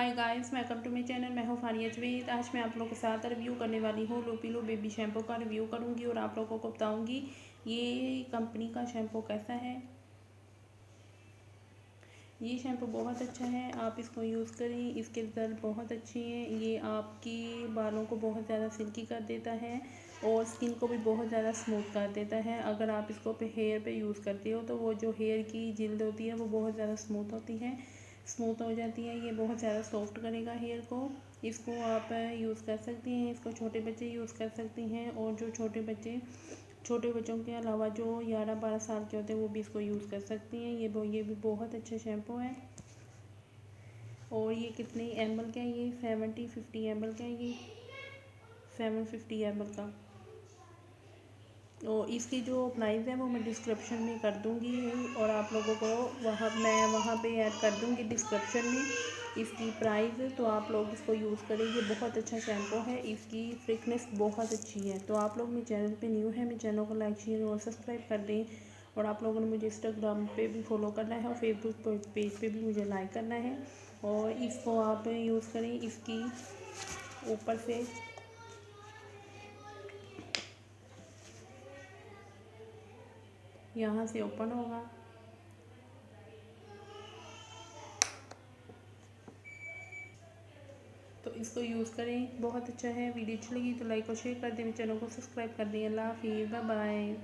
Hi guys, welcome to my channel. मैं हूँ फारिया जवेद। आज मैं आप लोगों के साथ रिव्यू करने वाली हूँ लोपिलो बेबी शैम्पू का रिव्यू करूँगी और आप लोगों को बताऊँगी ये कंपनी का शैम्पू कैसा है। ये शैम्पू बहुत अच्छा है, आप इसको यूज़ करें। इसके रिज़ल्ट बहुत अच्छे हैं। ये आपके बालों को बहुत ज़्यादा सिल्की कर देता है और स्किन को भी बहुत ज़्यादा स्मूथ कर देता है। अगर आप इसको हेयर पे यूज़ करते हो तो वो जो हेयर की जिल्द होती है वो बहुत ज़्यादा स्मूथ होती है, स्मूथ हो जाती है। ये बहुत ज़्यादा सॉफ्ट करेगा हेयर को। इसको आप यूज़ कर सकती हैं। इसको छोटे बच्चे यूज़ कर सकती हैं और जो छोटे बच्चों के अलावा जो 11-12 साल के होते हैं वो भी इसको यूज़ कर सकती हैं। ये भी बहुत अच्छा शैम्पू है। और ये कितने ml का है? ये 50 ml का है। ये 750 ml का। और इसकी जो प्राइस है वो मैं डिस्क्रिप्शन में कर दूँगी और आप लोगों को वहाँ पे ऐड कर दूँगी डिस्क्रिप्शन में इसकी प्राइस। तो आप लोग इसको यूज़ करें। ये बहुत अच्छा शैम्पू है, इसकी फ्रेगनेस बहुत अच्छी है। तो आप लोग मेरे चैनल पे न्यू है, मेरे चैनल को लाइक शेयर और सब्सक्राइब कर दें। और आप लोगों ने मुझे इंस्टाग्राम पे भी फॉलो करना है और फेसबुक पेज पे भी मुझे लाइक करना है। और इसको आप यूज़ करें। इसकी ऊपर से यहाँ से ओपन होगा, तो इसको यूज़ करें। बहुत अच्छा है। वीडियो अच्छी लगी तो लाइक और शेयर कर दें, मेरे चैनल को सब्सक्राइब कर दें। अल्लाह हाफिज़, बाय बाय।